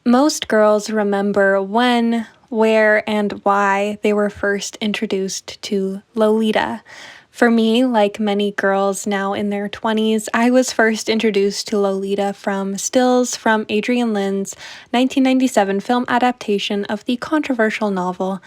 Most girls remember when, where, and why they were first introduced to Lolita. For me, like many girls now in their 20s, I was first introduced to Lolita from stills from Adrian Lyne's 1997 film adaptation of the controversial novel.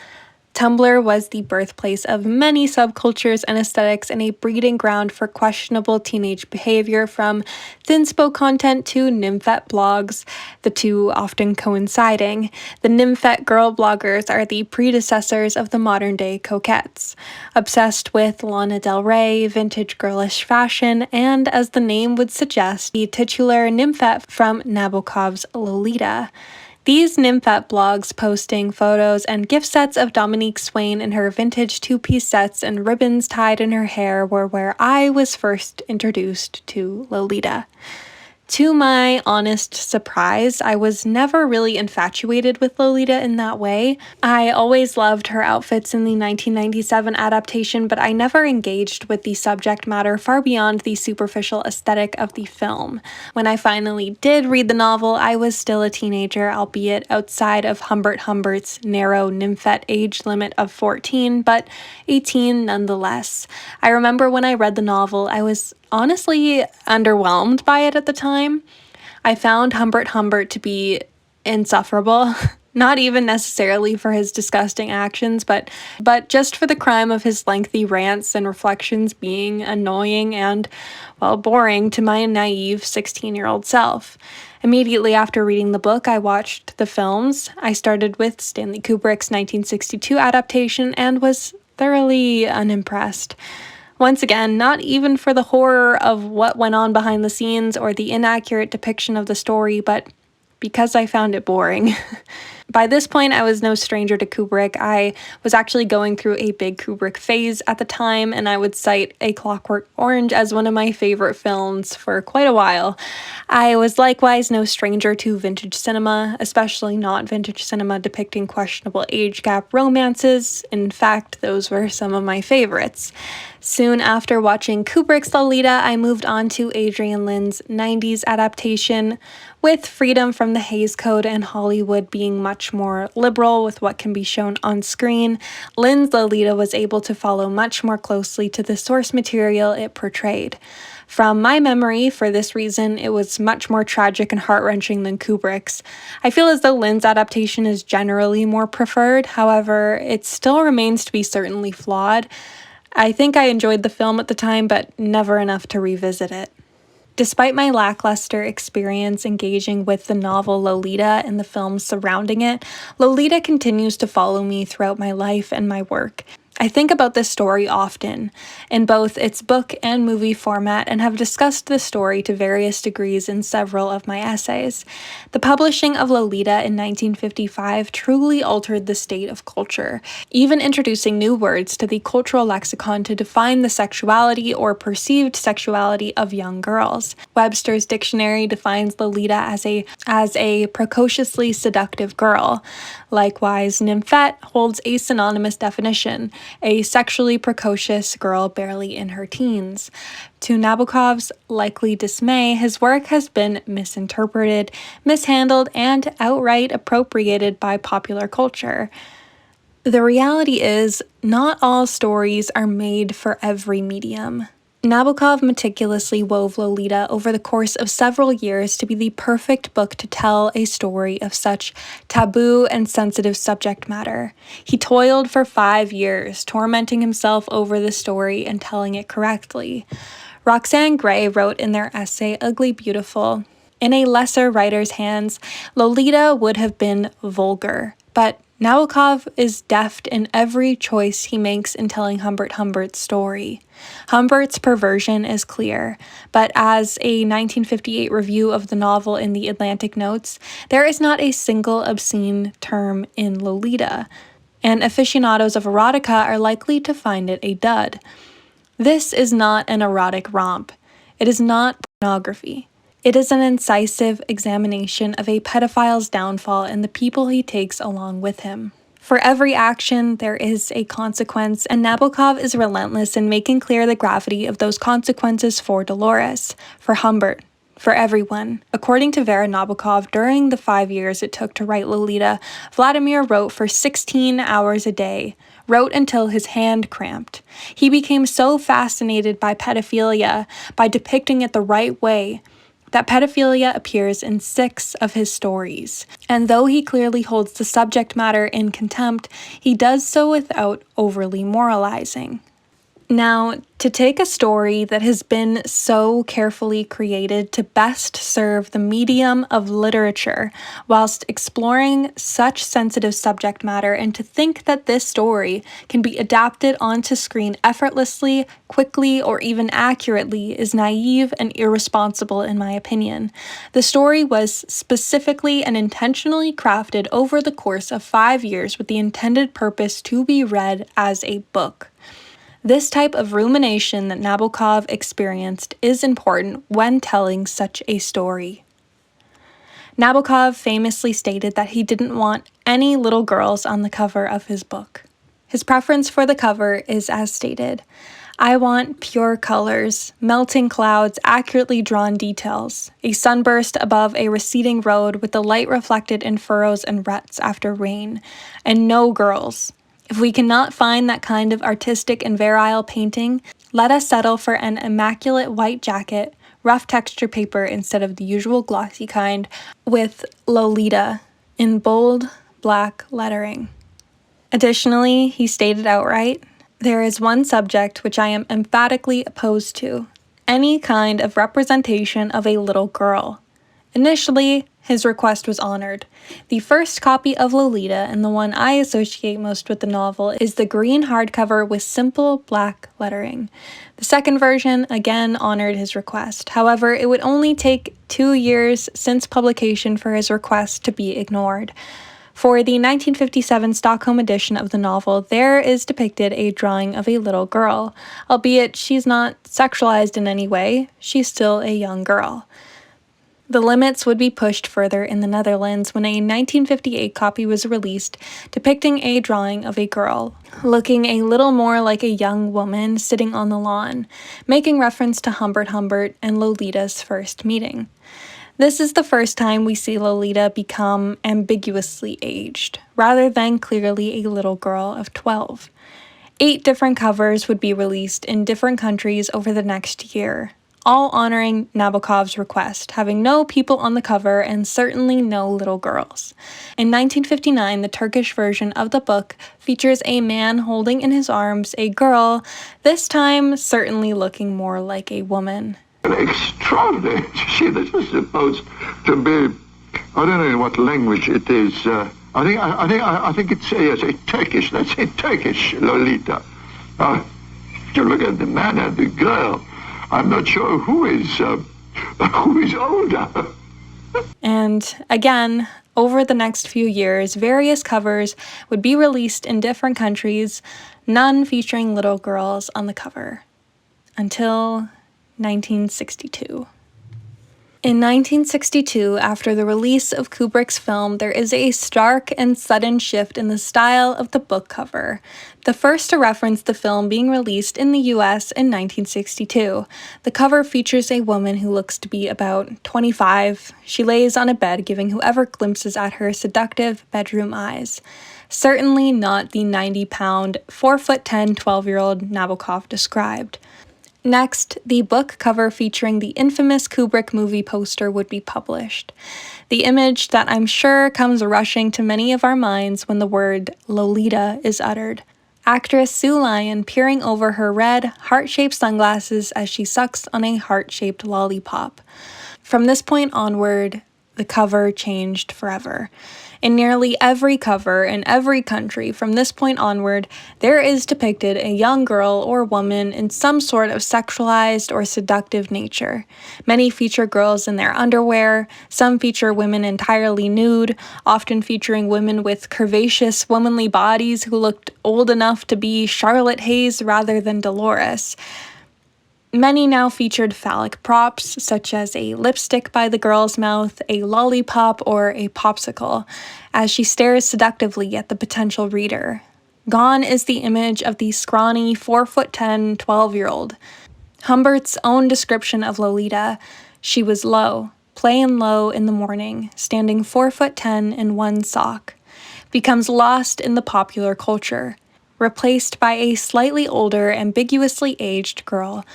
Tumblr was the birthplace of many subcultures and aesthetics and a breeding ground for questionable teenage behavior, from thinspo content to nymphette blogs, the two often coinciding. The nymphette girl bloggers are the predecessors of the modern-day coquettes, obsessed with Lana Del Rey, vintage girlish fashion, and, as the name would suggest, the titular nymphette from Nabokov's Lolita. These nymphette blogs posting photos and gift sets of Dominique Swain in her vintage two-piece sets and ribbons tied in her hair were where I was first introduced to Lolita. To my honest surprise, I was never really infatuated with Lolita in that way. I always loved her outfits in the 1997 adaptation, but I never engaged with the subject matter far beyond the superficial aesthetic of the film. When I finally did read the novel, I was still a teenager, albeit outside of Humbert Humbert's narrow nymphette age limit of 14, but 18 nonetheless. I remember when I read the novel, I was honestly underwhelmed by it at the time. I found Humbert Humbert to be insufferable, not even necessarily for his disgusting actions, but just for the crime of his lengthy rants and reflections being annoying and, well, boring to my naive 16-year-old self. Immediately after reading the book, I watched the films. I started with Stanley Kubrick's 1962 adaptation and was thoroughly unimpressed. Once again, not even for the horror of what went on behind the scenes or the inaccurate depiction of the story, but because I found it boring. By this point, I was no stranger to Kubrick. I was actually going through a big Kubrick phase at the time, and I would cite A Clockwork Orange as one of my favorite films for quite a while. I was likewise no stranger to vintage cinema, especially not vintage cinema depicting questionable age gap romances. In fact, those were some of my favorites. Soon after watching Kubrick's Lolita, I moved on to Adrian Lyne's 90s adaptation, with freedom from the Hays Code and Hollywood being much more liberal with what can be shown on screen. Lyne's Lolita was able to follow much more closely to the source material it portrayed. From my memory, for this reason, it was much more tragic and heart-wrenching than Kubrick's. I feel as though Lyne's adaptation is generally more preferred, however, it still remains to be certainly flawed. I think I enjoyed the film at the time, but never enough to revisit it. Despite my lackluster experience engaging with the novel Lolita and the films surrounding it, Lolita continues to follow me throughout my life and my work. I think about this story often, in both its book and movie format, and have discussed the story to various degrees in several of my essays. The publishing of Lolita in 1955 truly altered the state of culture, even introducing new words to the cultural lexicon to define the sexuality or perceived sexuality of young girls. Webster's dictionary defines Lolita as a precociously seductive girl. Likewise, nymphette holds a synonymous definition: a sexually precocious girl barely in her teens. To Nabokov's likely dismay, his work has been misinterpreted, mishandled, and outright appropriated by popular culture. The reality is, not all stories are made for every medium. Nabokov meticulously wove Lolita over the course of several years to be the perfect book to tell a story of such taboo and sensitive subject matter. He toiled for 5 years, tormenting himself over the story and telling it correctly. Roxane Gray wrote in their essay Ugly Beautiful, "In a lesser writer's hands, Lolita would have been vulgar, but Nabokov is deft in every choice he makes in telling Humbert Humbert's story. Humbert's perversion is clear, but as a 1958 review of the novel in the Atlantic notes, there is not a single obscene term in Lolita, and aficionados of erotica are likely to find it a dud. This is not an erotic romp. It is not pornography. It is an incisive examination of a pedophile's downfall and the people he takes along with him. For every action, there is a consequence, and Nabokov is relentless in making clear the gravity of those consequences for Dolores, for Humbert, for everyone. According to Vera Nabokov, during the 5 years it took to write Lolita, Vladimir wrote for 16 hours a day, wrote until his hand cramped. He became so fascinated by pedophilia, by depicting it the right way, that pedophilia appears in 6 of his stories. And though he clearly holds the subject matter in contempt, he does so without overly moralizing. Now, to take a story that has been so carefully created to best serve the medium of literature whilst exploring such sensitive subject matter, and to think that this story can be adapted onto screen effortlessly, quickly, or even accurately is naive and irresponsible in my opinion. The story was specifically and intentionally crafted over the course of 5 years with the intended purpose to be read as a book. This type of rumination that Nabokov experienced is important when telling such a story. Nabokov famously stated that he didn't want any little girls on the cover of his book. His preference for the cover is as stated: "I want pure colors, melting clouds, accurately drawn details, a sunburst above a receding road with the light reflected in furrows and ruts after rain, and no girls. If we cannot find that kind of artistic and virile painting, let us settle for an immaculate white jacket, rough texture paper instead of the usual glossy kind, with Lolita in bold black lettering." Additionally, he stated outright, "There is one subject which I am emphatically opposed to: any kind of representation of a little girl." Initially, his request was honored. The first copy of Lolita, and the one I associate most with the novel, is the green hardcover with simple black lettering. The second version again honored his request. However, it would only take 2 years since publication for his request to be ignored. For the 1957 Stockholm edition of the novel, there is depicted a drawing of a little girl. Albeit she's not sexualized in any way, she's still a young girl. The limits would be pushed further in the Netherlands when a 1958 copy was released depicting a drawing of a girl, looking a little more like a young woman sitting on the lawn, making reference to Humbert Humbert and Lolita's first meeting. This is the first time we see Lolita become ambiguously aged, rather than clearly a little girl of 12. 8 different covers would be released in different countries over the next year, all honoring Nabokov's request, having no people on the cover and certainly no little girls. In 1959, the Turkish version of the book features a man holding in his arms a girl, this time certainly looking more like a woman. Extraordinary. See, this is supposed to be, I don't know what language it is. I think it's yes, a Turkish. That's a Turkish Lolita. You look at the man and the girl. I'm not sure who is older. And again, over the next few years, various covers would be released in different countries, none featuring little girls on the cover, until 1962. In 1962, after the release of Kubrick's film, there is a stark and sudden shift in the style of the book cover, the first to reference the film being released in the US in 1962. The cover features a woman who looks to be about 25. She lays on a bed, giving whoever glimpses at her seductive bedroom eyes. Certainly not the 90-pound, 4'10", 12-year-old Nabokov described. Next, the book cover featuring the infamous Kubrick movie poster would be published. The image that I'm sure comes rushing to many of our minds when the word Lolita is uttered. Actress Sue Lyon peering over her red, heart-shaped sunglasses as she sucks on a heart-shaped lollipop. From this point onward, the cover changed forever. In nearly every cover in every country from this point onward, there is depicted a young girl or woman in some sort of sexualized or seductive nature. Many feature girls in their underwear, some feature women entirely nude, often featuring women with curvaceous, womanly bodies who looked old enough to be Charlotte Hayes rather than Dolores. Many now featured phallic props, such as a lipstick by the girl's mouth, a lollipop, or a popsicle, as she stares seductively at the potential reader. Gone is the image of the scrawny, 4'10", 12-year-old. Humbert's own description of Lolita: She was low, plain low in the morning, standing 4'10" in one sock. Becomes lost in the popular culture, replaced by a slightly older, ambiguously aged girl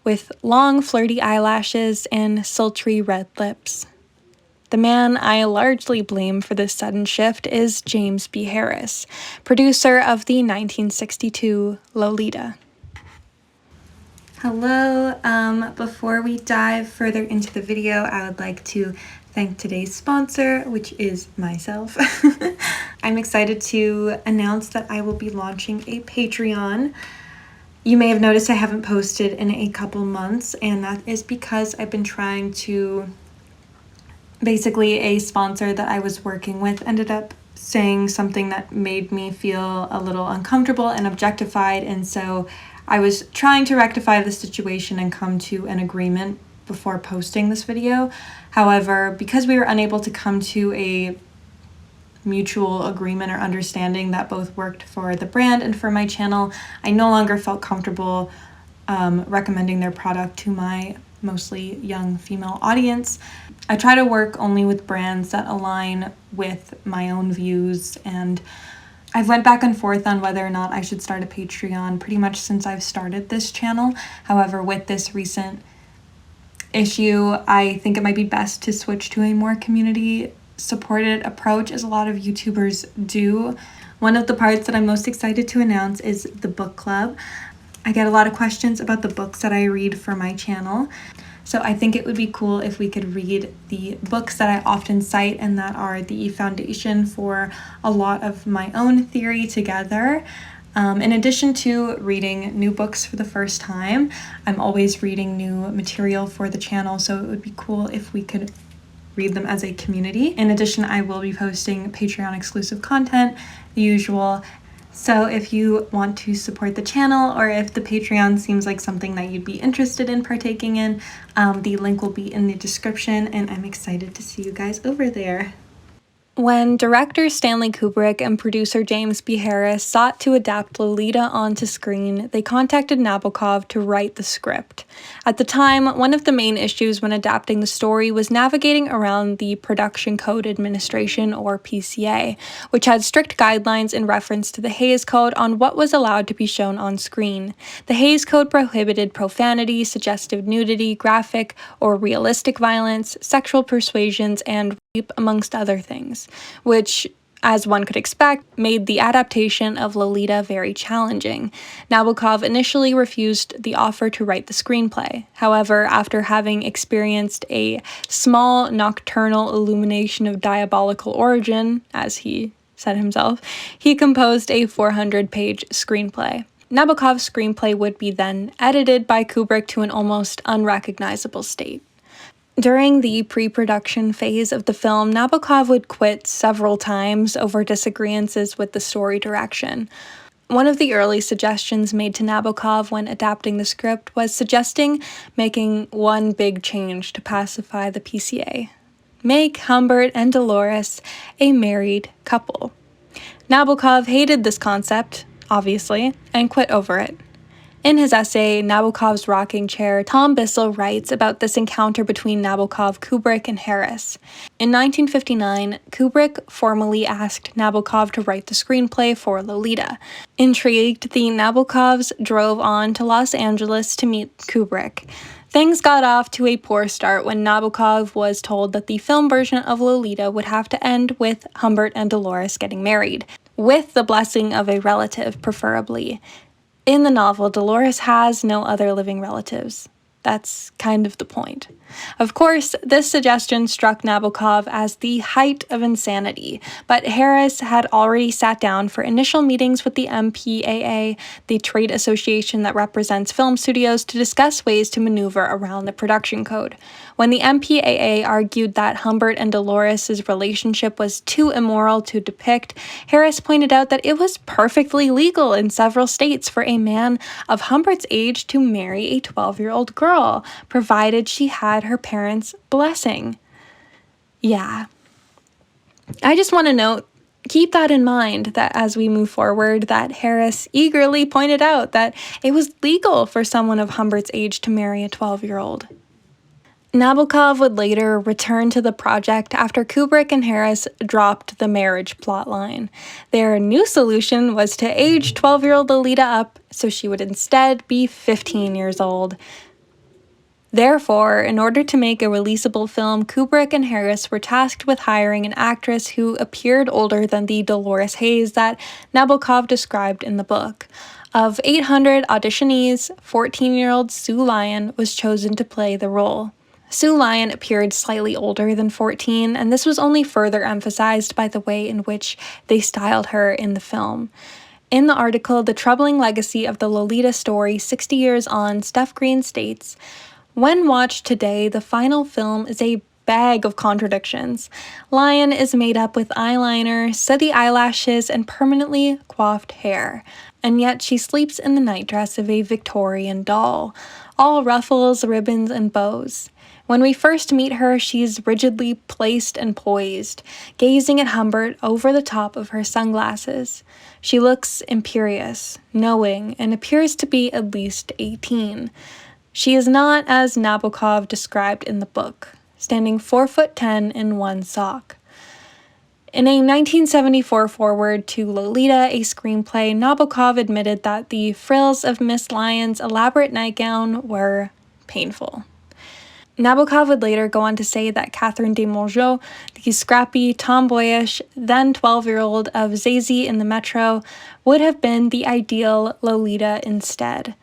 with long, flirty eyelashes and sultry red lips. The man I largely blame for this sudden shift is James B. Harris, producer of the 1962 Lolita. Hello, before we dive further into the video, I would like to thank today's sponsor, which is myself. I'm excited to announce that I will be launching a Patreon. You may have noticed I haven't posted in a couple months, and that is because I've been trying to... Basically, a sponsor that I was working with ended up saying something that made me feel a little uncomfortable and objectified, and so I was trying to rectify the situation and come to an agreement before posting this video. However, because we were unable to come to a mutual agreement or understanding that both worked for the brand and for my channel, I no longer felt comfortable recommending their product to my mostly young female audience. I try to work only with brands that align with my own views, and I've went back and forth on whether or not I should start a Patreon pretty much since I've started this channel. However, with this recent issue, I think it might be best to switch to a more community-supported approach, as a lot of YouTubers do. One of the parts that I'm most excited to announce is the book club. I get a lot of questions about the books that I read for my channel, so I think it would be cool if we could read the books that I often cite and that are the foundation for a lot of my own theory together. In addition to reading new books for the first time, I'm always reading new material for the channel, so it would be cool if we could read them as a community. In addition, I will be posting Patreon exclusive content, the usual. So if you want to support the channel, or if the Patreon seems like something that you'd be interested in partaking in, the link will be in the description, and I'm excited to see you guys over there. When director Stanley Kubrick and producer James B. Harris sought to adapt Lolita onto screen, they contacted Nabokov to write the script. At the time, one of the main issues when adapting the story was navigating around the Production Code Administration, or PCA, which had strict guidelines in reference to the Hays Code on what was allowed to be shown on screen. The Hays Code prohibited profanity, suggestive nudity, graphic or realistic violence, sexual persuasions, and rape, amongst other things, which, as one could expect, made the adaptation of Lolita very challenging. Nabokov initially refused the offer to write the screenplay. However, after having experienced a small nocturnal illumination of diabolical origin, as he said himself, he composed a 400-page screenplay. Nabokov's screenplay would be then edited by Kubrick to an almost unrecognizable state. During the pre-production phase of the film, Nabokov would quit several times over disagreements with the story direction. One of the early suggestions made to Nabokov when adapting the script was suggesting making one big change to pacify the PCA. Make Humbert and Dolores a married couple. Nabokov hated this concept, obviously, and quit over it. In his essay, Nabokov's Rocking Chair, Tom Bissell writes about this encounter between Nabokov, Kubrick, and Harris. In 1959, Kubrick formally asked Nabokov to write the screenplay for Lolita. Intrigued, the Nabokovs drove on to Los Angeles to meet Kubrick. Things got off to a poor start when Nabokov was told that the film version of Lolita would have to end with Humbert and Dolores getting married, with the blessing of a relative, preferably. In the novel, Dolores has no other living relatives. That's kind of the point. Of course, this suggestion struck Nabokov as the height of insanity, but Harris had already sat down for initial meetings with the MPAA, the trade association that represents film studios, to discuss ways to maneuver around the production code. When the MPAA argued that Humbert and Dolores' relationship was too immoral to depict, Harris pointed out that it was perfectly legal in several states for a man of Humbert's age to marry a 12-year-old girl, provided she had her parents' blessing. Yeah. I just want to note, keep that in mind, that as we move forward, that Harris eagerly pointed out that it was legal for someone of Humbert's age to marry a 12-year-old. Nabokov would later return to the project after Kubrick and Harris dropped the marriage plotline. Their new solution was to age 12-year-old Lolita up so she would instead be 15 years old. Therefore, in order to make a releasable film, Kubrick and Harris were tasked with hiring an actress who appeared older than the Dolores Haze that Nabokov described in the book. Of 800 auditionees, 14-year-old Sue Lyon was chosen to play the role. Sue Lyon appeared slightly older than 14, and this was only further emphasized by the way in which they styled her in the film. In the article, The Troubling Legacy of the Lolita Story 60 Years On, Steph Green states, "When watched today, the final film is a bag of contradictions. Lyon is made up with eyeliner, sooty eyelashes, and permanently coiffed hair. And yet she sleeps in the nightdress of a Victorian doll, all ruffles, ribbons, and bows. When we first meet her, she's rigidly placed and poised, gazing at Humbert over the top of her sunglasses. She looks imperious, knowing, and appears to be at least 18. She is not as Nabokov described in the book, standing 4'10" in one sock." In a 1974 foreword to Lolita, a screenplay, Nabokov admitted that the frills of Miss Lyon's elaborate nightgown were painful. Nabokov would later go on to say that Catherine de Mongeau, the scrappy, tomboyish, then 12-year-old of Zazie in the Metro, would have been the ideal Lolita instead.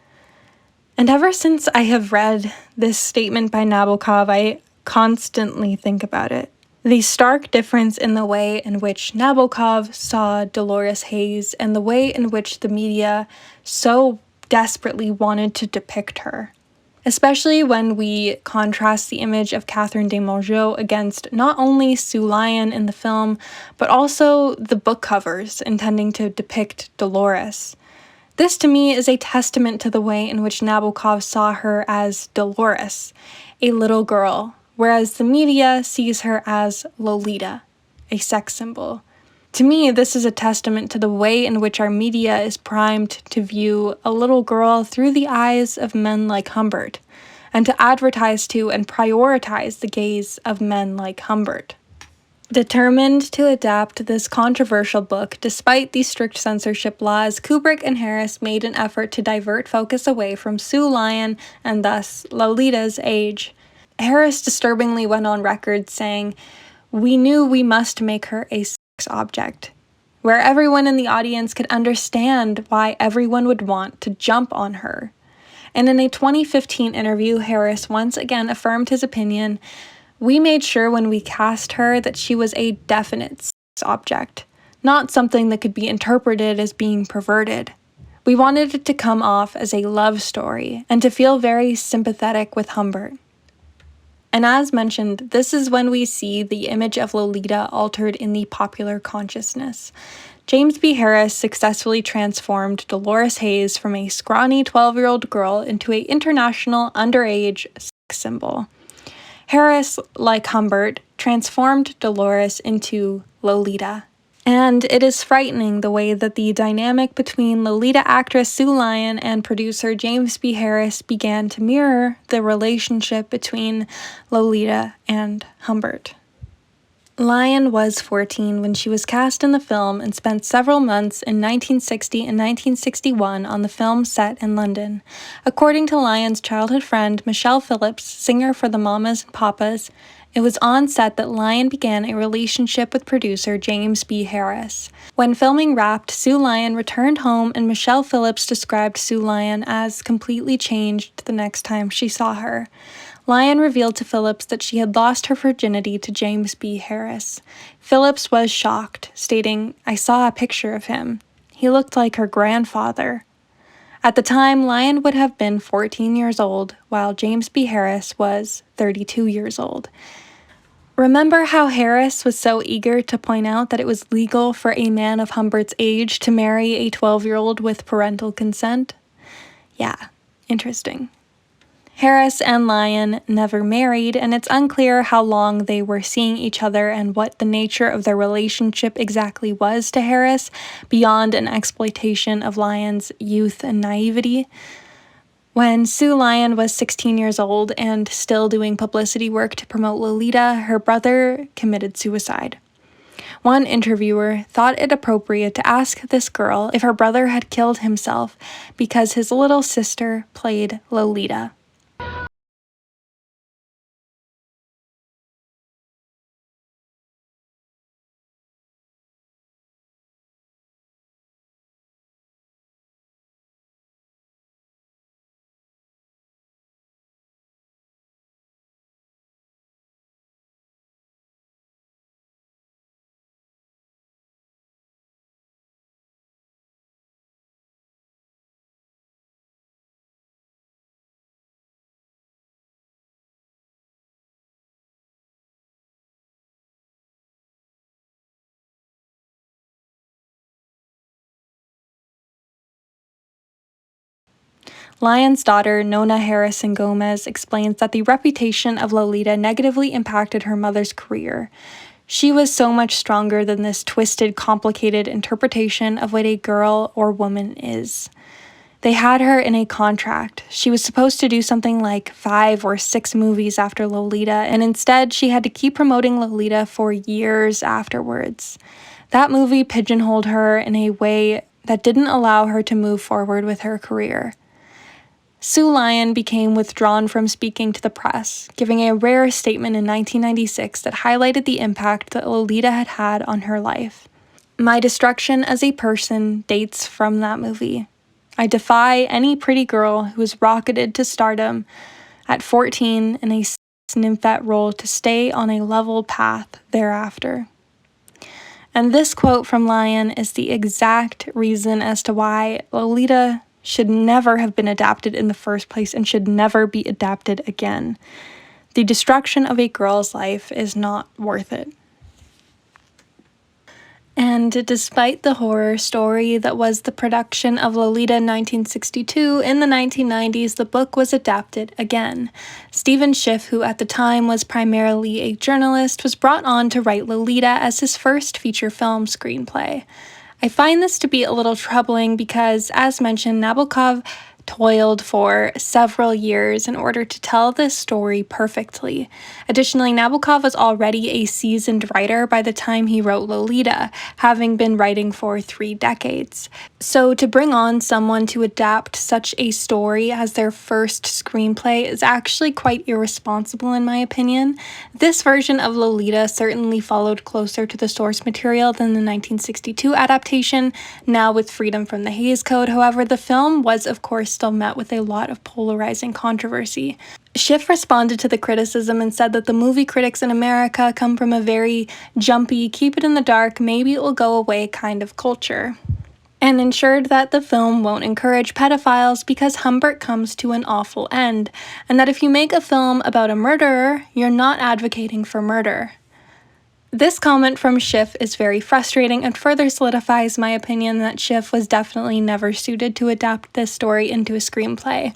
And ever since I have read this statement by Nabokov, I constantly think about it. The stark difference in the way in which Nabokov saw Dolores Haze and the way in which the media so desperately wanted to depict her. Especially when we contrast the image of Catherine de Mongeau against not only Sue Lyon in the film, but also the book covers intending to depict Dolores. This to me is a testament to the way in which Nabokov saw her as Dolores, a little girl, whereas the media sees her as Lolita, a sex symbol. To me, this is a testament to the way in which our media is primed to view a little girl through the eyes of men like Humbert, and to advertise to and prioritize the gaze of men like Humbert. Determined to adapt this controversial book, despite the strict censorship laws, Kubrick and Harris made an effort to divert focus away from Sue Lyon and thus Lolita's age. Harris disturbingly went on record saying, "We knew we must make her a sex object, where everyone in the audience could understand why everyone would want to jump on her." And in a 2015 interview, Harris once again affirmed his opinion, "We made sure when we cast her that she was a definite sex object, not something that could be interpreted as being perverted. We wanted it to come off as a love story and to feel very sympathetic with Humbert." And as mentioned, this is when we see the image of Lolita altered in the popular consciousness. James B. Harris successfully transformed Dolores Haze from a scrawny 12-year-old girl into an international underage sex symbol. Harris, like Humbert, transformed Dolores into Lolita. And it is frightening the way that the dynamic between Lolita actress Sue Lyon and producer James B. Harris began to mirror the relationship between Lolita and Humbert. Lyon was 14 when she was cast in the film and spent several months in 1960 and 1961 on the film set in London. According to Lyon's childhood friend Michelle Phillips, singer for the Mamas and Papas, it was on set that Lyon began a relationship with producer James B. Harris. When filming wrapped, Sue Lyon returned home, and Michelle Phillips described Sue Lyon as completely changed the next time she saw her. Lyon revealed to Phillips that she had lost her virginity to James B. Harris. Phillips was shocked, stating, "I saw a picture of him. He looked like her grandfather." At the time, Lyon would have been 14 years old, while James B. Harris was 32 years old. Remember how Harris was so eager to point out that it was legal for a man of Humbert's age to marry a 12-year-old with parental consent? Yeah, interesting. Harris and Lyon never married, and it's unclear how long they were seeing each other and what the nature of their relationship exactly was to Harris, beyond an exploitation of Lyon's youth and naivety. When Sue Lyon was 16 years old and still doing publicity work to promote Lolita, her brother committed suicide. One interviewer thought it appropriate to ask this girl if her brother had killed himself because his little sister played Lolita. Lyon's daughter, Nona Harrison Gomez, explains that the reputation of Lolita negatively impacted her mother's career. She was so much stronger than this twisted, complicated interpretation of what a girl or woman is. They had her in a contract. She was supposed to do something like 5 or 6 movies after Lolita, and instead she had to keep promoting Lolita for years afterwards. That movie pigeonholed her in a way that didn't allow her to move forward with her career. Sue Lyon became withdrawn from speaking to the press, giving a rare statement in 1996 that highlighted the impact that Lolita had had on her life. My destruction as a person dates from that movie. I defy any pretty girl who was rocketed to stardom at 14 in a nymphette role to stay on a level path thereafter. And this quote from Lyon is the exact reason as to why Lolita should never have been adapted in the first place and should never be adapted again. The destruction of a girl's life is not worth it. And despite the horror story that was the production of Lolita in 1962, in the 1990s the book was adapted again. Stephen Schiff, who at the time was primarily a journalist, was brought on to write Lolita as his first feature film screenplay. I find this to be a little troubling because, as mentioned, Nabokov toiled for several years in order to tell this story perfectly. Additionally, Nabokov was already a seasoned writer by the time he wrote Lolita, having been writing for 3 decades. So to bring on someone to adapt such a story as their first screenplay is actually quite irresponsible in my opinion. This version of Lolita certainly followed closer to the source material than the 1962 adaptation, now with freedom from the Hays Code. However, the film was of course still met with a lot of polarizing controversy. Schiff responded to the criticism and said that the movie critics in America come from a very jumpy, keep it in the dark, maybe it will go away kind of culture, and ensured that the film won't encourage pedophiles because Humbert comes to an awful end, and that if you make a film about a murderer, you're not advocating for murder. This comment from Schiff is very frustrating and further solidifies my opinion that Schiff was definitely never suited to adapt this story into a screenplay.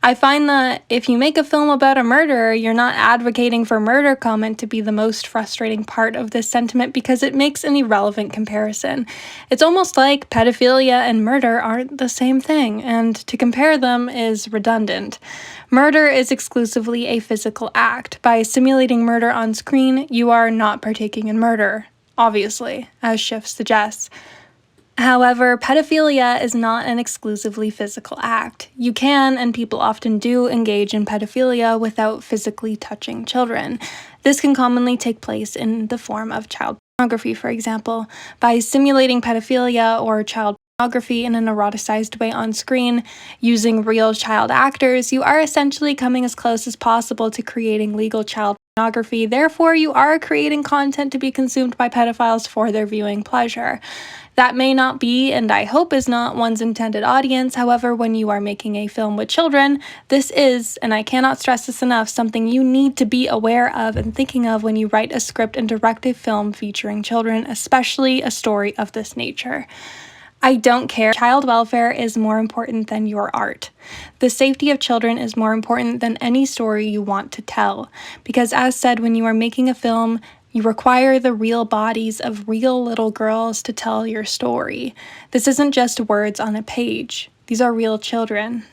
I find that if you make a film about a murderer, you're not advocating for murder comment to be the most frustrating part of this sentiment because it makes an irrelevant comparison. It's almost like pedophilia and murder aren't the same thing, and to compare them is redundant. Murder is exclusively a physical act. By simulating murder on screen, you are not partaking in murder, obviously, as Schiff suggests. However, pedophilia is not an exclusively physical act. You can, and people often do, engage in pedophilia without physically touching children. This can commonly take place in the form of child pornography, for example. By simulating pedophilia or child pornography in an eroticized way on screen, using real child actors, you are essentially coming as close as possible to creating legal child pornography. Therefore, you are creating content to be consumed by pedophiles for their viewing pleasure. That may not be, and I hope is not, one's intended audience. However, when you are making a film with children, this is, and I cannot stress this enough, something you need to be aware of and thinking of when you write a script and direct a film featuring children, especially a story of this nature. I don't care. Child welfare is more important than your art. The safety of children is more important than any story you want to tell. Because as said, when you are making a film, you require the real bodies of real little girls to tell your story. This isn't just words on a page. These are real children.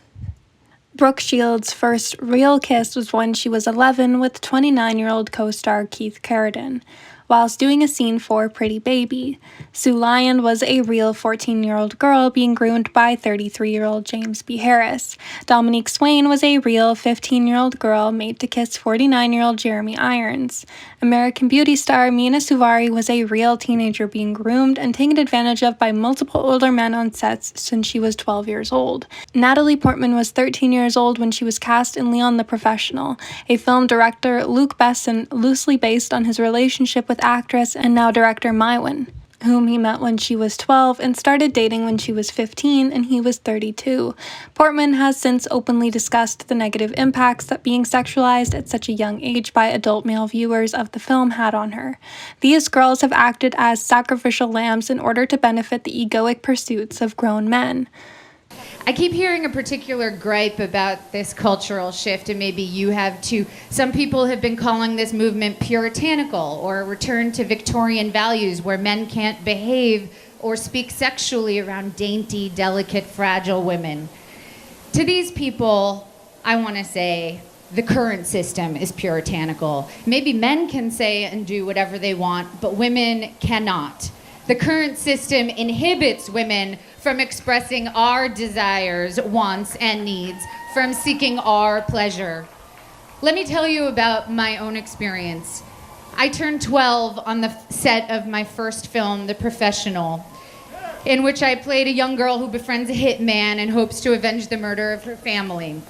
Brooke Shields' first real kiss was when she was 11 with 29-year-old co-star Keith Carradine, whilst doing a scene for Pretty Baby. Sue Lyon was a real 14-year-old girl being groomed by 33-year-old James B. Harris. Dominique Swain was a real 15-year-old girl made to kiss 49-year-old Jeremy Irons. American Beauty star Mina Suvari was a real teenager being groomed and taken advantage of by multiple older men on sets since she was 12 years old. Natalie Portman was 13 years old when she was cast in Leon the Professional, a film director Luc Besson loosely based on his relationship with actress and now director Maïwenn, whom he met when she was 12 and started dating when she was 15 and he was 32. Portman has since openly discussed the negative impacts that being sexualized at such a young age by adult male viewers of the film had on her. These girls have acted as sacrificial lambs in order to benefit the egoic pursuits of grown men. I keep hearing a particular gripe about this cultural shift, and maybe you have too. Some people have been calling this movement puritanical, or a return to Victorian values where men can't behave or speak sexually around dainty, delicate, fragile women. To these people, I want to say the current system is puritanical. Maybe men can say and do whatever they want, but women cannot. The current system inhibits women from expressing our desires, wants, and needs, from seeking our pleasure. Let me tell you about my own experience. I turned 12 on the set of my first film, The Professional, in which I played a young girl who befriends a hitman and hopes to avenge the murder of her family.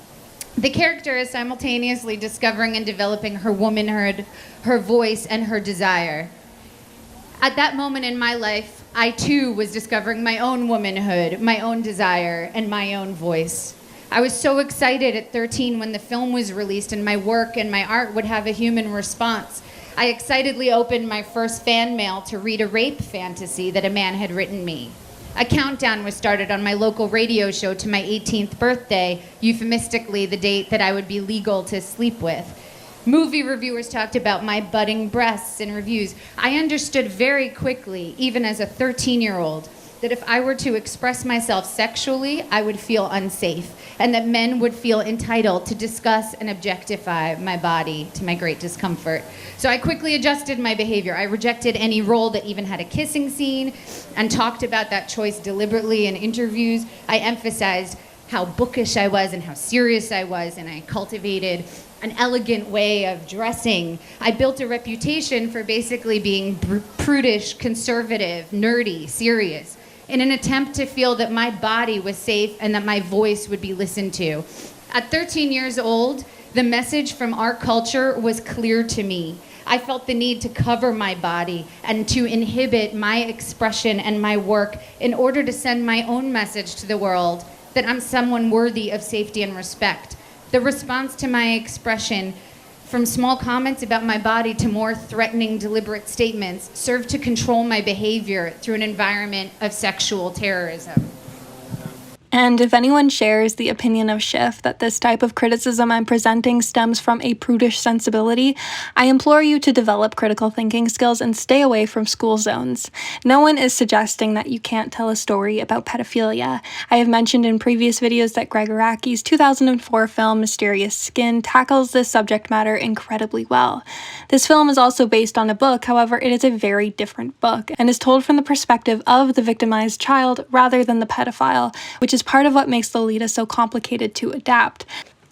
The character is simultaneously discovering and developing her womanhood, her voice, and her desire. At that moment in my life, I too was discovering my own womanhood, my own desire, and my own voice. I was so excited at 13 when the film was released and my work and my art would have a human response. I excitedly opened my first fan mail to read a rape fantasy that a man had written me. A countdown was started on my local radio show to my 18th birthday, euphemistically the date that I would be legal to sleep with. Movie reviewers talked about my budding breasts in reviews. I understood very quickly, even as a 13-year-old, that if I were to express myself sexually, I would feel unsafe, and that men would feel entitled to discuss and objectify my body to my great discomfort. So I quickly adjusted my behavior. I rejected any role that even had a kissing scene and talked about that choice deliberately in interviews. I emphasized how bookish I was and how serious I was, and I cultivated an elegant way of dressing. I built a reputation for basically being prudish, conservative, nerdy, serious, in an attempt to feel that my body was safe and that my voice would be listened to. At 13 years old, the message from our culture was clear to me. I felt the need to cover my body and to inhibit my expression and my work in order to send my own message to the world that I'm someone worthy of safety and respect. The response to my expression, from small comments about my body to more threatening, deliberate statements, served to control my behavior through an environment of sexual terrorism. And if anyone shares the opinion of Schiff that this type of criticism I'm presenting stems from a prudish sensibility, I implore you to develop critical thinking skills and stay away from school zones. No one is suggesting that you can't tell a story about pedophilia. I have mentioned in previous videos that Greg Araki's 2004 film Mysterious Skin tackles this subject matter incredibly well. This film is also based on a book, however, it is a very different book and is told from the perspective of the victimized child rather than the pedophile, which is part of what makes Lolita so complicated to adapt.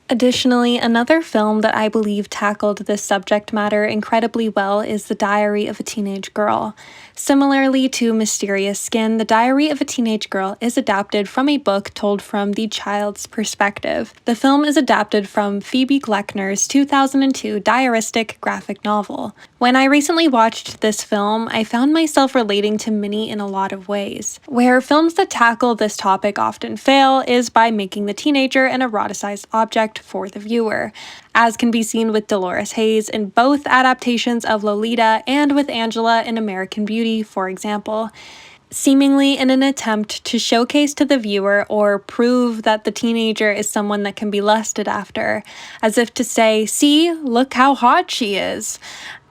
Additionally, another film that I believe tackled this subject matter incredibly well is The Diary of a Teenage Girl. Similarly to Mysterious Skin, The Diary of a Teenage Girl is adapted from a book told from the child's perspective. The film is adapted from Phoebe Gleckner's 2002 diaristic graphic novel. When I recently watched this film, I found myself relating to Minnie in a lot of ways. Where films that tackle this topic often fail is by making the teenager an eroticized object for the viewer, as can be seen with Dolores Hayes in both adaptations of Lolita and with Angela in American Beauty, for example, seemingly in an attempt to showcase to the viewer or prove that the teenager is someone that can be lusted after, as if to say, "See, look how hot she is."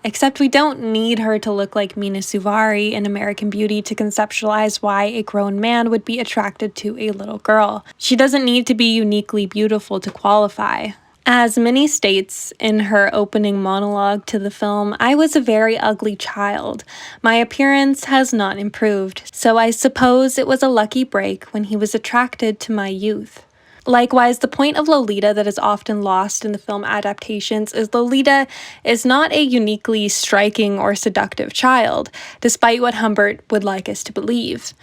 Except we don't need her to look like Mina Suvari in American Beauty to conceptualize why a grown man would be attracted to a little girl. She doesn't need to be uniquely beautiful to qualify. As Minnie states in her opening monologue to the film, I was a very ugly child. My appearance has not improved, so I suppose it was a lucky break when he was attracted to my youth. Likewise, the point of Lolita that is often lost in the film adaptations is Lolita is not a uniquely striking or seductive child, despite what Humbert would like us to believe.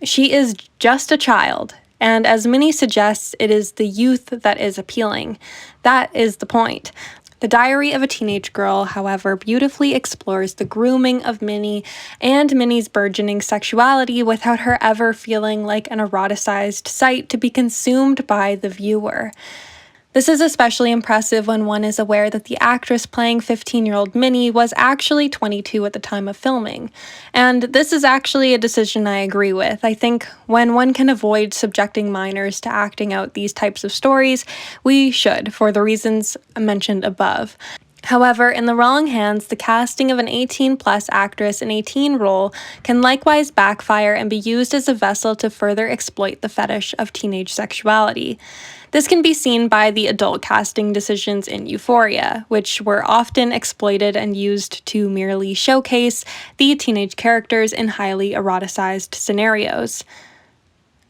She is just a child, and as Minnie suggests, it is the youth that is appealing. That is the point. The Diary of a Teenage Girl, however, beautifully explores the grooming of Minnie and Minnie's burgeoning sexuality without her ever feeling like an eroticized sight to be consumed by the viewer. This is especially impressive when one is aware that the actress playing 15-year-old Minnie was actually 22 at the time of filming. And this is actually a decision I agree with. I think when one can avoid subjecting minors to acting out these types of stories, we should, for the reasons mentioned above. However, in the wrong hands, the casting of an 18-plus actress in a teen role can likewise backfire and be used as a vessel to further exploit the fetish of teenage sexuality. This can be seen by the adult casting decisions in Euphoria, which were often exploited and used to merely showcase the teenage characters in highly eroticized scenarios.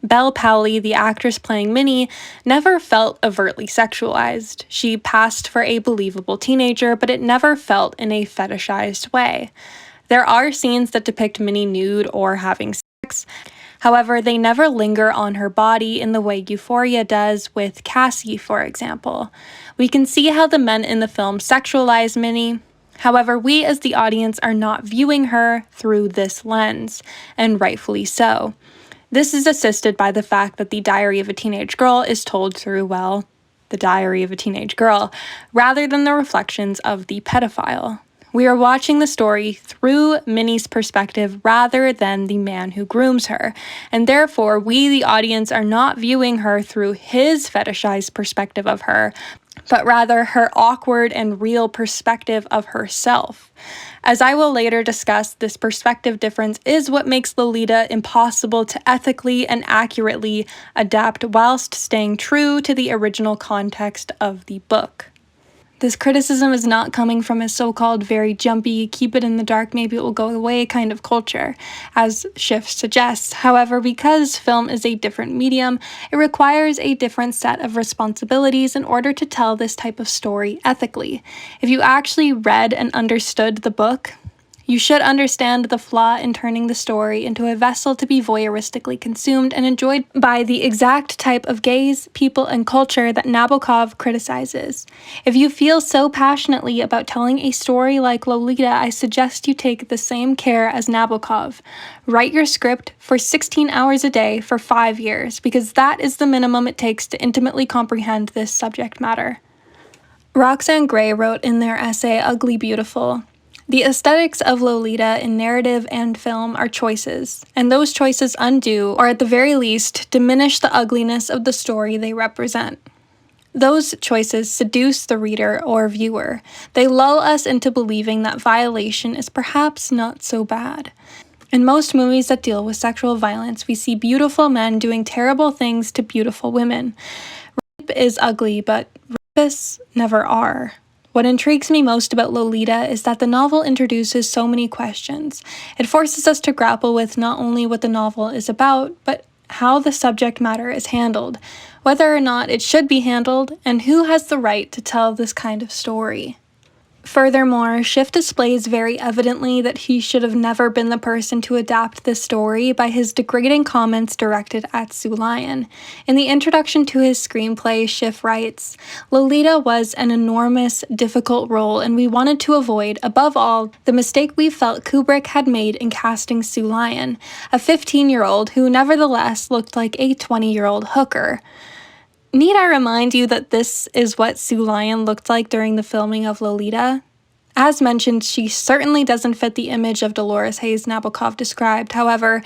Belle Powley, the actress playing Minnie, never felt overtly sexualized. She passed for a believable teenager, but it never felt in a fetishized way. There are scenes that depict Minnie nude or having sex. However, they never linger on her body in the way Euphoria does with Cassie, for example. We can see how the men in the film sexualize Minnie. However, we as the audience are not viewing her through this lens, and rightfully so. This is assisted by the fact that the Diary of a Teenage Girl is told through, well, the Diary of a Teenage Girl, rather than the reflections of the pedophile. We are watching the story through Minnie's perspective rather than the man who grooms her, and therefore we, the audience, are not viewing her through his fetishized perspective of her, but rather her awkward and real perspective of herself. As I will later discuss, this perspective difference is what makes Lolita impossible to ethically and accurately adapt whilst staying true to the original context of the book. This criticism is not coming from a so-called very jumpy, keep it in the dark, maybe it will go away kind of culture, as Schiff suggests. However, because film is a different medium, it requires a different set of responsibilities in order to tell this type of story ethically. If you actually read and understood the book, you should understand the flaw in turning the story into a vessel to be voyeuristically consumed and enjoyed by the exact type of gaze, people, and culture that Nabokov criticizes. If you feel so passionately about telling a story like Lolita, I suggest you take the same care as Nabokov. Write your script for 16 hours a day for 5 years, because that is the minimum it takes to intimately comprehend this subject matter. Roxane Gray wrote in their essay Ugly Beautiful, "The aesthetics of Lolita in narrative and film are choices, and those choices undo, or at the very least, diminish the ugliness of the story they represent. Those choices seduce the reader or viewer. They lull us into believing that violation is perhaps not so bad. In most movies that deal with sexual violence, we see beautiful men doing terrible things to beautiful women. Rape is ugly, but rapists never are. What intrigues me most about Lolita is that the novel introduces so many questions. It forces us to grapple with not only what the novel is about, but how the subject matter is handled, whether or not it should be handled, and who has the right to tell this kind of story. Furthermore, Schiff displays very evidently that he should have never been the person to adapt this story by his degrading comments directed at Sue Lyon. In the introduction to his screenplay, Schiff writes, "Lolita was an enormous, difficult role, and we wanted to avoid, above all, the mistake we felt Kubrick had made in casting Sue Lyon, a 15-year-old who nevertheless looked like a 20-year-old hooker." Need I remind you that this is what Sue Lyon looked like during the filming of Lolita? As mentioned, she certainly doesn't fit the image of Dolores Hayes Nabokov described. However,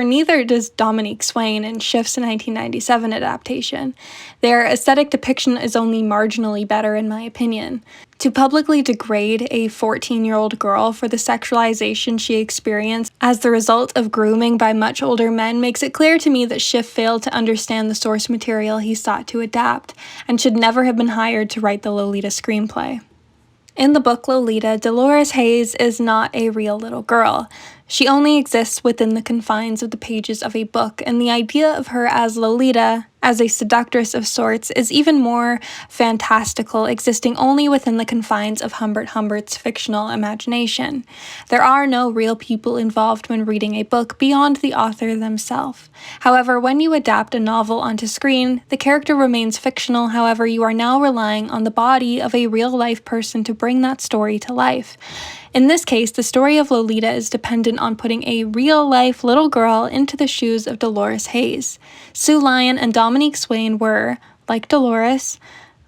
neither does Dominique Swain in Shift's 1997 adaptation. Their aesthetic depiction is only marginally better, in my opinion. To publicly degrade a 14-year-old girl for the sexualization she experienced as the result of grooming by much older men makes it clear to me that Schiff failed to understand the source material he sought to adapt, and should never have been hired to write the Lolita screenplay. In the book Lolita, Dolores Hayes is not a real little girl. She only exists within the confines of the pages of a book, and the idea of her as Lolita, as a seductress of sorts, is even more fantastical, existing only within the confines of Humbert Humbert's fictional imagination. There are no real people involved when reading a book beyond the author themselves. However, when you adapt a novel onto screen, the character remains fictional. However, you are now relying on the body of a real-life person to bring that story to life. In this case, the story of Lolita is dependent on putting a real-life little girl into the shoes of Dolores Hayes. Sue Lyon and Dominique Swain were, like Dolores,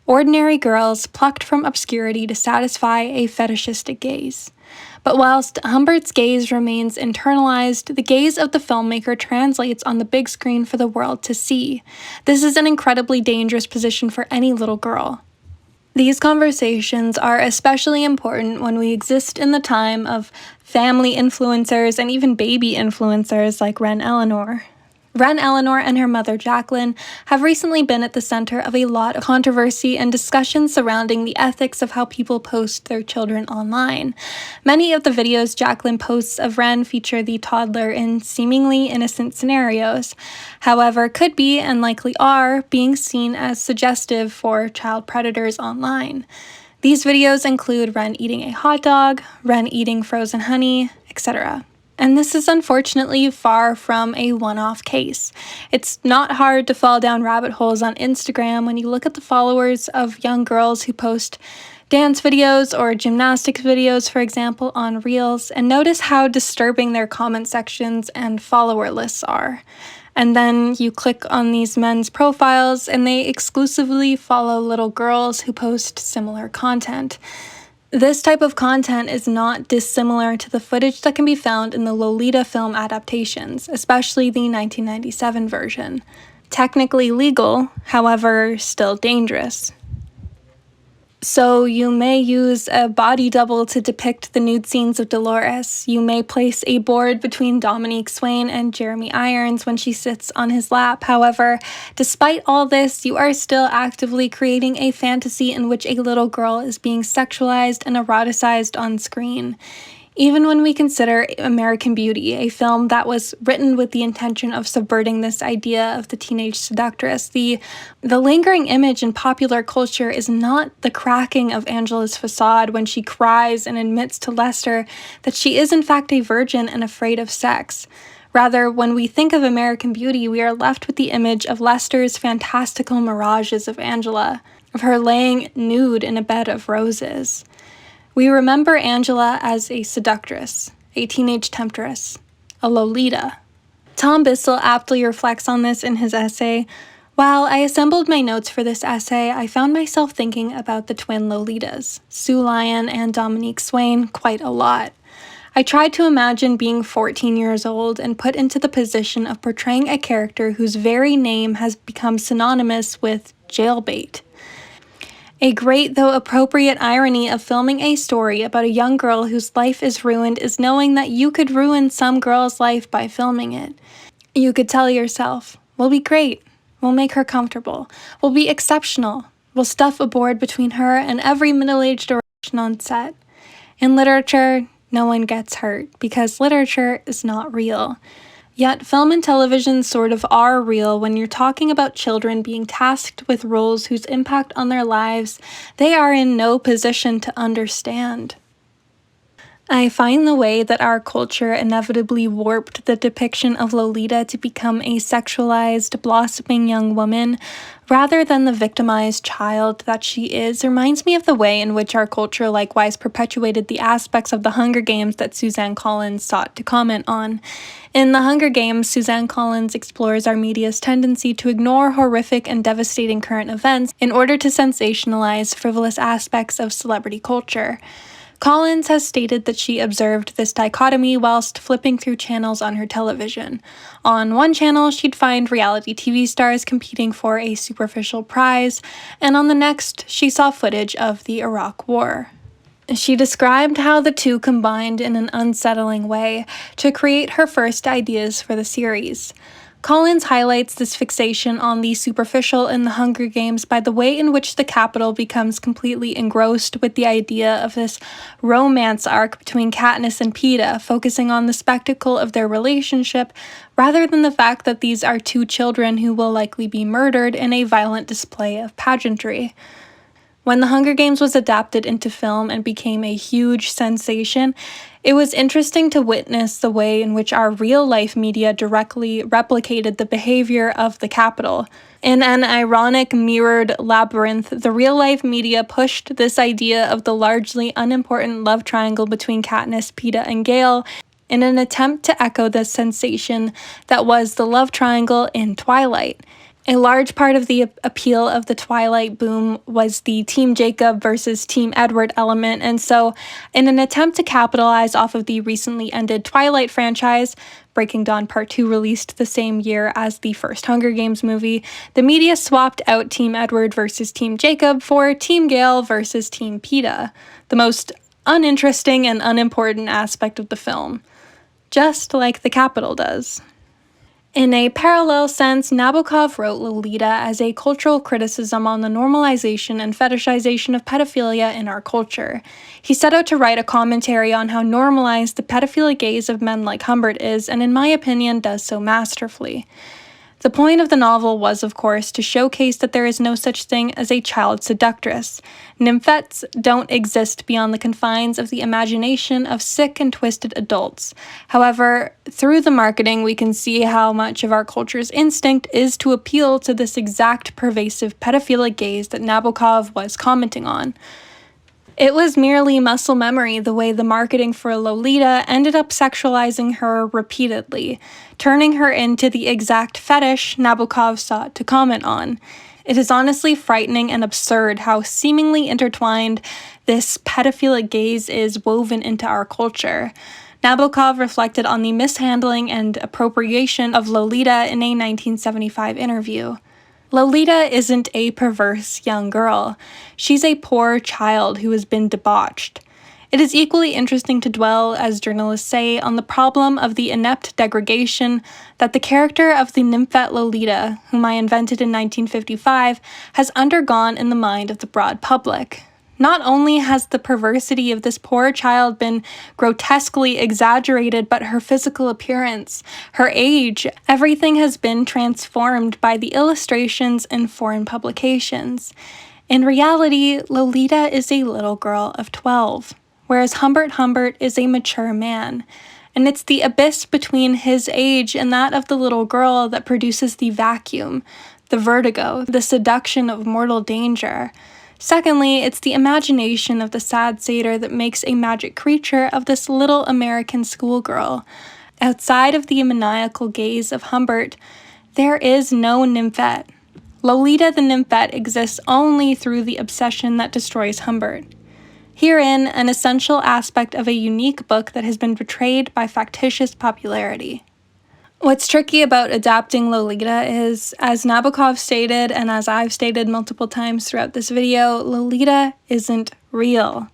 ordinary girls plucked from obscurity to satisfy a fetishistic gaze. But whilst Humbert's gaze remains internalized, the gaze of the filmmaker translates on the big screen for the world to see. This is an incredibly dangerous position for any little girl. These conversations are especially important when we exist in the time of family influencers and even baby influencers like Ren Eleanor. Ren Eleanor and her mother Jacqueline have recently been at the center of a lot of controversy and discussion surrounding the ethics of how people post their children online. Many of the videos Jacqueline posts of Ren feature the toddler in seemingly innocent scenarios, however, could be and likely are being seen as suggestive for child predators online. These videos include Ren eating a hot dog, Ren eating frozen honey, etc. And this is unfortunately far from a one-off case. It's not hard to fall down rabbit holes on Instagram when you look at the followers of young girls who post dance videos or gymnastics videos, for example, on Reels, and notice how disturbing their comment sections and follower lists are. And then you click on these men's profiles and they exclusively follow little girls who post similar content. This type of content is not dissimilar to the footage that can be found in the Lolita film adaptations, especially the 1997 version. Technically legal, however, still dangerous. So you may use a body double to depict the nude scenes of Dolores. You may place a board between Dominique Swain and Jeremy Irons when she sits on his lap. However, despite all this, you are still actively creating a fantasy in which a little girl is being sexualized and eroticized on screen. Even when we consider American Beauty, a film that was written with the intention of subverting this idea of the teenage seductress, the lingering image in popular culture is not the cracking of Angela's facade when she cries and admits to Lester that she is in fact a virgin and afraid of sex. Rather, when we think of American Beauty, we are left with the image of Lester's fantastical mirages of Angela, of her laying nude in a bed of roses. We remember Angela as a seductress, a teenage temptress, a Lolita. Tom Bissell aptly reflects on this in his essay. While I assembled my notes for this essay, I found myself thinking about the twin Lolitas, Sue Lyon and Dominique Swain, quite a lot. I tried to imagine being 14 years old and put into the position of portraying a character whose very name has become synonymous with jailbait. A great, though appropriate, irony of filming a story about a young girl whose life is ruined is knowing that you could ruin some girl's life by filming it. You could tell yourself, we'll be great, we'll make her comfortable, we'll be exceptional, we'll stuff a board between her and every middle-aged erection on set. In literature, no one gets hurt, because literature is not real. Yet film and television sort of are real when you're talking about children being tasked with roles whose impact on their lives they are in no position to understand. I find the way that our culture inevitably warped the depiction of Lolita to become a sexualized, blossoming young woman, rather than the victimized child that she is, reminds me of the way in which our culture likewise perpetuated the aspects of the Hunger Games that Suzanne Collins sought to comment on. In The Hunger Games, Suzanne Collins explores our media's tendency to ignore horrific and devastating current events in order to sensationalize frivolous aspects of celebrity culture. Collins has stated that she observed this dichotomy whilst flipping through channels on her television. On one channel, she'd find reality TV stars competing for a superficial prize, and on the next, she saw footage of the Iraq War. She described how the two combined in an unsettling way to create her first ideas for the series. Collins highlights this fixation on the superficial in The Hunger Games by the way in which the Capitol becomes completely engrossed with the idea of this romance arc between Katniss and Peeta, focusing on the spectacle of their relationship rather than the fact that these are two children who will likely be murdered in a violent display of pageantry. When The Hunger Games was adapted into film and became a huge sensation, it was interesting to witness the way in which our real-life media directly replicated the behavior of the Capitol. In an ironic, mirrored labyrinth, the real-life media pushed this idea of the largely unimportant love triangle between Katniss, Peeta, and Gale in an attempt to echo the sensation that was the love triangle in Twilight. A large part of the appeal of the Twilight boom was the Team Jacob versus Team Edward element, and so, in an attempt to capitalize off of the recently ended Twilight franchise, Breaking Dawn Part 2 released the same year as the first Hunger Games movie, the media swapped out Team Edward versus Team Jacob for Team Gale versus Team Peeta, the most uninteresting and unimportant aspect of the film, just like the Capitol does. In a parallel sense, Nabokov wrote Lolita as a cultural criticism on the normalization and fetishization of pedophilia in our culture. He set out to write a commentary on how normalized the pedophilic gaze of men like Humbert is, and in my opinion, does so masterfully. The point of the novel was, of course, to showcase that there is no such thing as a child seductress. Nymphets don't exist beyond the confines of the imagination of sick and twisted adults. However, through the marketing, we can see how much of our culture's instinct is to appeal to this exact pervasive pedophilic gaze that Nabokov was commenting on. It was merely muscle memory the way the marketing for Lolita ended up sexualizing her repeatedly, turning her into the exact fetish Nabokov sought to comment on. It is honestly frightening and absurd how seemingly intertwined this pedophilic gaze is woven into our culture. Nabokov reflected on the mishandling and appropriation of Lolita in a 1975 interview. Lolita isn't a perverse young girl. She's a poor child who has been debauched. It is equally interesting to dwell, as journalists say, on the problem of the inept degradation that the character of the nymphette Lolita, whom I invented in 1955, has undergone in the mind of the broad public. Not only has the perversity of this poor child been grotesquely exaggerated, but her physical appearance, her age, everything has been transformed by the illustrations in foreign publications. In reality, Lolita is a little girl of 12, whereas Humbert is a mature man. And it's the abyss between his age and that of the little girl that produces the vacuum, the vertigo, the seduction of mortal danger. Secondly, it's the imagination of the sad satyr that makes a magic creature of this little American schoolgirl. Outside of the maniacal gaze of Humbert, there is no nymphette. Lolita the nymphette exists only through the obsession that destroys Humbert. Herein, an essential aspect of a unique book that has been betrayed by factitious popularity. What's tricky about adapting Lolita is, as Nabokov stated, and as I've stated multiple times throughout this video, Lolita isn't real.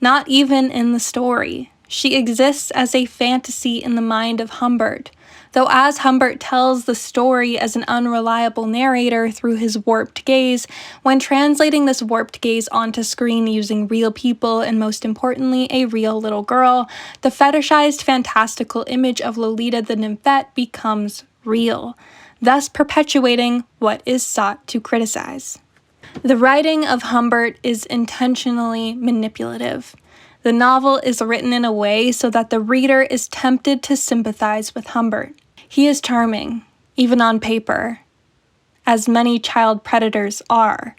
Not even in the story. She exists as a fantasy in the mind of Humbert. Though as Humbert tells the story as an unreliable narrator through his warped gaze, when translating this warped gaze onto screen using real people and most importantly a real little girl, the fetishized fantastical image of Lolita the nymphette becomes real, thus perpetuating what is sought to criticize. The writing of Humbert is intentionally manipulative. The novel is written in a way so that the reader is tempted to sympathize with Humbert. He is charming, even on paper, as many child predators are.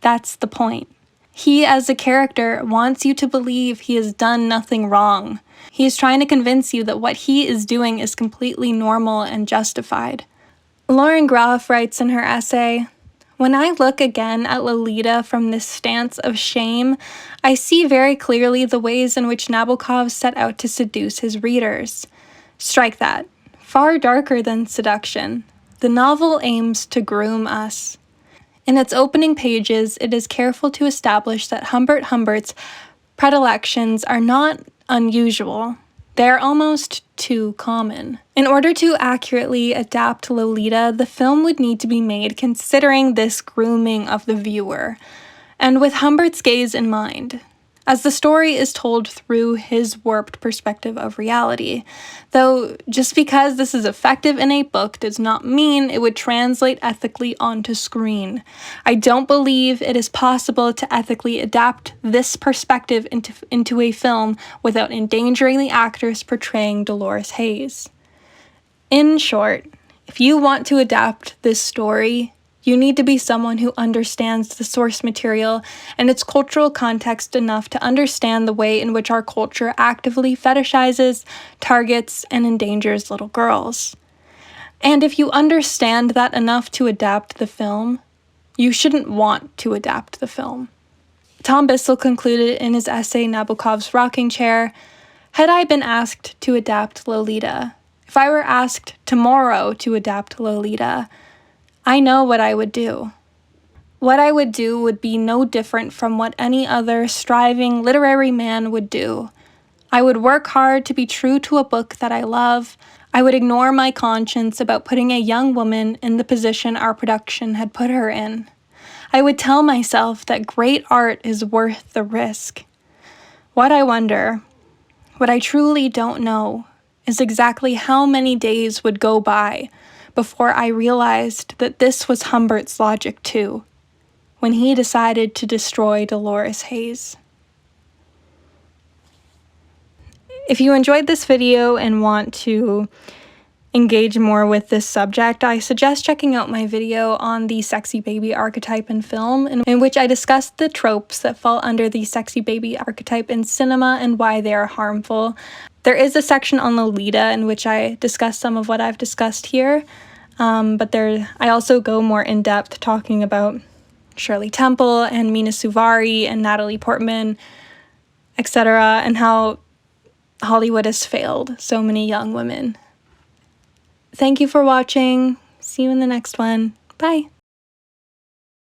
That's the point. He, as a character, wants you to believe he has done nothing wrong. He is trying to convince you that what he is doing is completely normal and justified. Lauren Groff writes in her essay, When I look again at Lolita from this stance of shame, I see very clearly the ways in which Nabokov set out to seduce his readers. Strike that. Far darker than seduction. The novel aims to groom us. In its opening pages, it is careful to establish that Humbert Humbert's predilections are not unusual. They are almost too common. In order to accurately adapt Lolita, the film would need to be made considering this grooming of the viewer, and with Humbert's gaze in mind, as the story is told through his warped perspective of reality. Though, just because this is effective in a book does not mean it would translate ethically onto screen. I don't believe it is possible to ethically adapt this perspective into a film without endangering the actress portraying Dolores Haze. In short, if you want to adapt this story, you need to be someone who understands the source material and its cultural context enough to understand the way in which our culture actively fetishizes, targets, and endangers little girls. And if you understand that enough to adapt the film, you shouldn't want to adapt the film. Tom Bissell concluded in his essay Nabokov's Rocking Chair, "Had I been asked to adapt Lolita, if I were asked tomorrow to adapt Lolita, I know what I would do. What I would do would be no different from what any other striving literary man would do. I would work hard to be true to a book that I love. I would ignore my conscience about putting a young woman in the position our production had put her in. I would tell myself that great art is worth the risk. What I wonder, what I truly don't know, is exactly how many days would go by before I realized that this was Humbert's logic too, when he decided to destroy Dolores Haze." If you enjoyed this video and want to engage more with this subject, I suggest checking out my video on the sexy baby archetype in film, in which I discussed the tropes that fall under the sexy baby archetype in cinema and why they are harmful. There is a section on Lolita in which I discuss some of what I've discussed here, but I also go more in depth talking about Shirley Temple and Mina Suvari and Natalie Portman, etc., and how Hollywood has failed so many young women. Thank you for watching. See you in the next one. Bye.